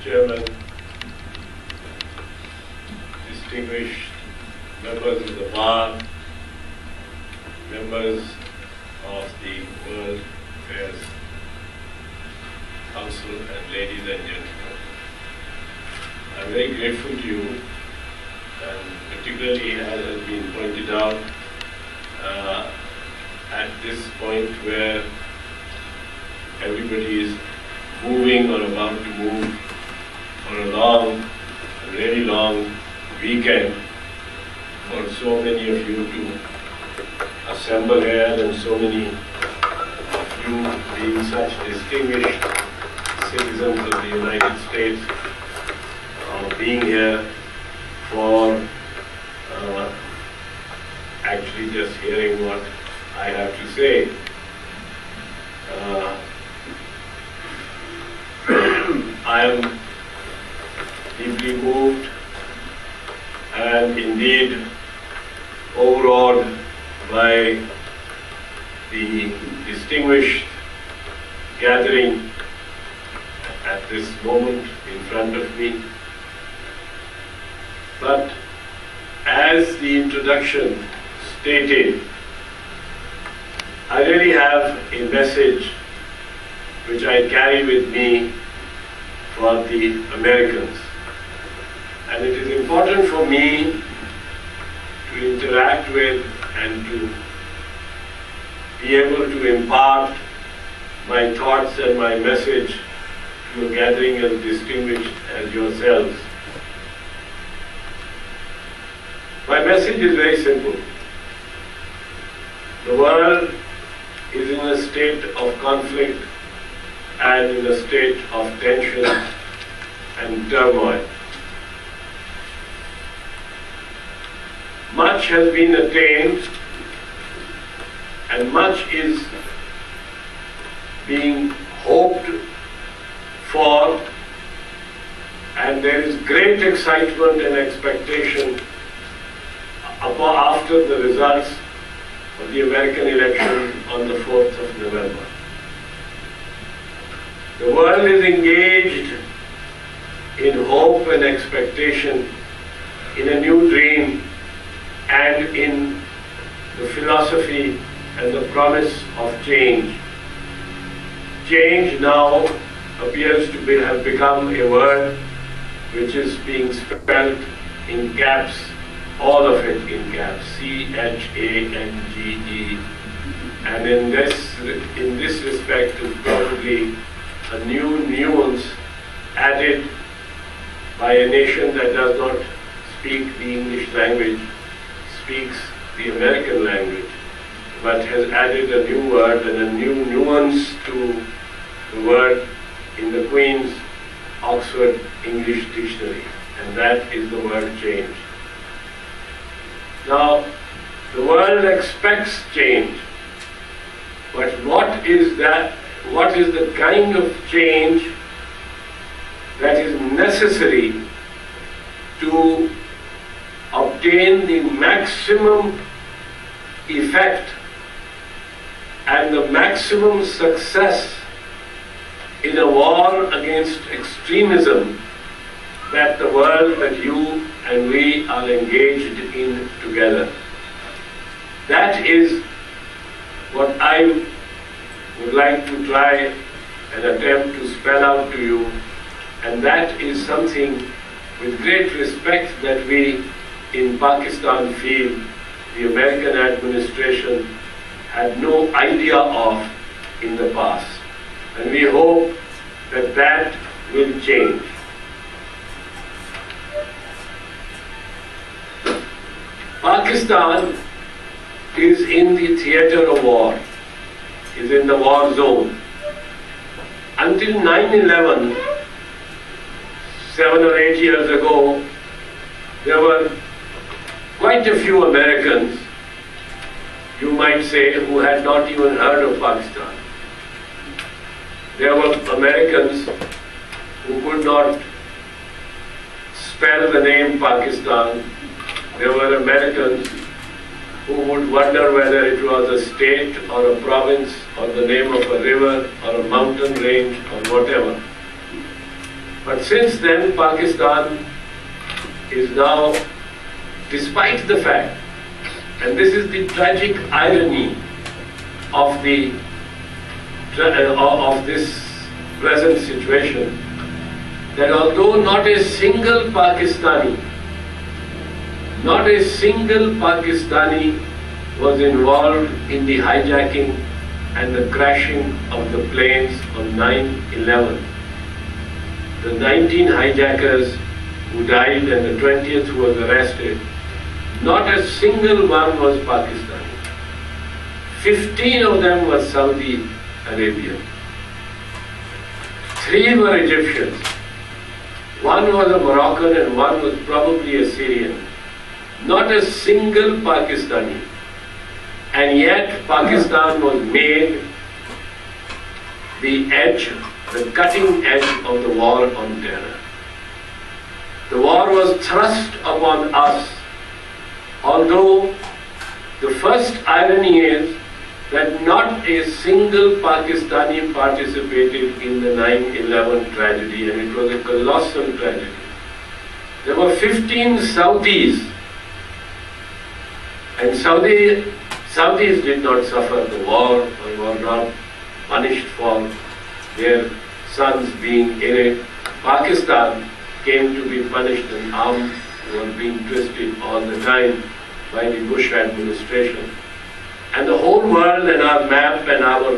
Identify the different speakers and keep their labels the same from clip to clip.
Speaker 1: Chairman, distinguished members of the bar, members of the World Affairs Council, and ladies and gentlemen. I'm very grateful to you, and particularly as has been pointed out, at this point where everybody is moving or about to move for a really long weekend, for so many of you to assemble here and so many of you being such distinguished citizens of the United States, being here for actually just hearing what I have to say. I am deeply moved and indeed overawed by the distinguished gathering at this moment in front of me. But as the introduction stated, I really have a message which I carry with me for the Americans. And it is important for me to interact with and to be able to impart my thoughts and my message to a gathering as distinguished as yourselves. My message is very simple. The world is in a state of conflict and in a state of tension and turmoil. Much has been attained and much is being hoped for, and there is great excitement and expectation after the results of the American election on the 4th of November. The world is engaged in hope and expectation, in a new dream, and in the philosophy and the promise of change. Change now appears to have become a word which is being spelled in caps, all of it in caps, C-H-A-N-G-E. And in this respect is probably a new nuance added by a nation that does not speak the English language, speaks the American language, but has added a new word and a new nuance to the word in the Queen's Oxford English Dictionary, and that is the word change. Now, the world expects change, but what is that? What is the kind of change that is necessary to obtain the maximum effect and the maximum success in a war against extremism that the world, that you and we are engaged in together? That is what I would like to try and attempt to spell out to you, and that is something with great respect that we in Pakistan feel the American administration had no idea of in the past. And we hope that that will change. Pakistan is in the theater of war, is in the war zone. Until 9/11, 7 or 8 years ago, there were quite a few Americans, you might say, who had not even heard of Pakistan. There were Americans who could not spell the name Pakistan. There were Americans who would wonder whether it was a state or a province or the name of a river or a mountain range or whatever. But since then, Pakistan is now, despite the fact, and this is the tragic irony of this present situation, that although not a single Pakistani was involved in the hijacking and the crashing of the planes on 9/11. The 19 hijackers who died and the 20th who was arrested, not a single one was Pakistani. 15 of them were Saudi Arabian. 3 were Egyptians. 1 was a Moroccan and 1 was probably a Syrian. Not a single Pakistani. And yet Pakistan was made the cutting edge of the war on terror. The war was thrust upon us, although the first irony is that not a single Pakistani participated in the 9/11 tragedy, and it was a colossal tragedy. There were 15 Saudis, and Saudis did not suffer the war or were not punished for their sons being in it. Pakistan came to be punished, and arms were being twisted all the time by the Bush administration. And the whole world and our map and our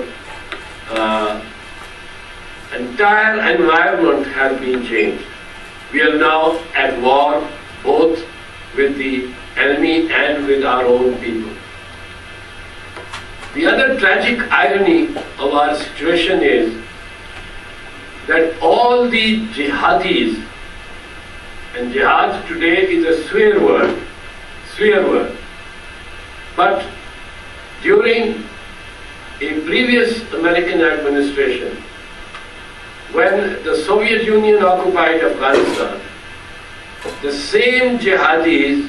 Speaker 1: entire environment has been changed. We are now at war both with the enemy and with our own people. The other tragic irony of our situation is that all the jihadis, and jihad today is a swear word, but during a previous American administration, when the Soviet Union occupied Afghanistan, the same jihadis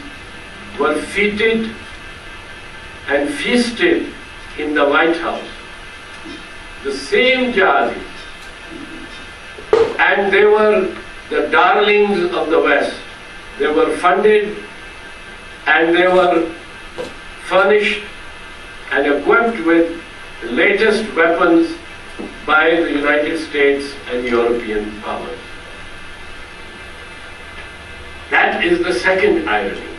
Speaker 1: were feted and feasted in the White House. The same jihadis. And they were the darlings of the West. They were funded and they were furnished and equipped with the latest weapons by the United States and European powers. That is the second irony.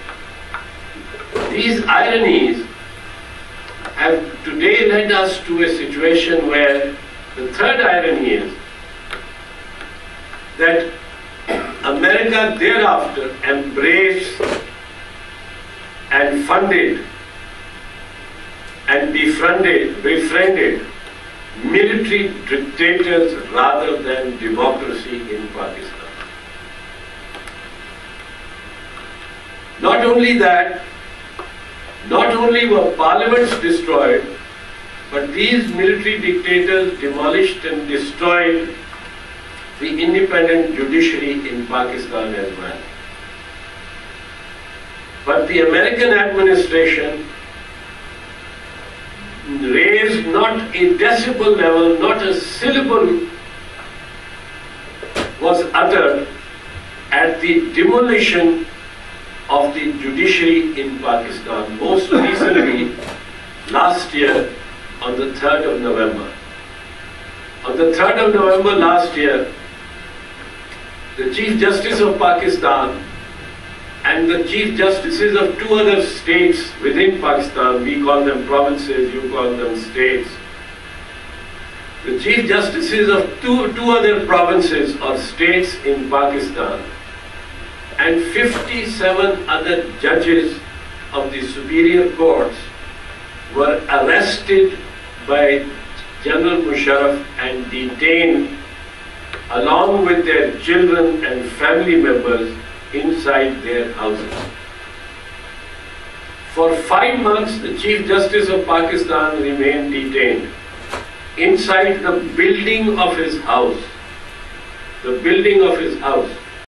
Speaker 1: These ironies have today led us to a situation where the third irony is that America thereafter embraced and funded and befriended military dictators rather than democracy in Pakistan. Not only that, not only were parliaments destroyed, but these military dictators demolished and destroyed the independent judiciary in Pakistan as well. But the American administration raised not a decibel level, not a syllable was uttered at the demolition of the judiciary in Pakistan, most recently last year on the 3rd of November. On the 3rd of November last year, the Chief Justice of Pakistan and the Chief Justices of 2 other states within Pakistan, we call them provinces, you call them states, the Chief Justices of two other provinces or states in Pakistan and 57 other judges of the superior courts were arrested by General Musharraf and detained along with their children and family members inside their houses. For 5 months, the Chief Justice of Pakistan remained detained inside the building of his house. The building of his house.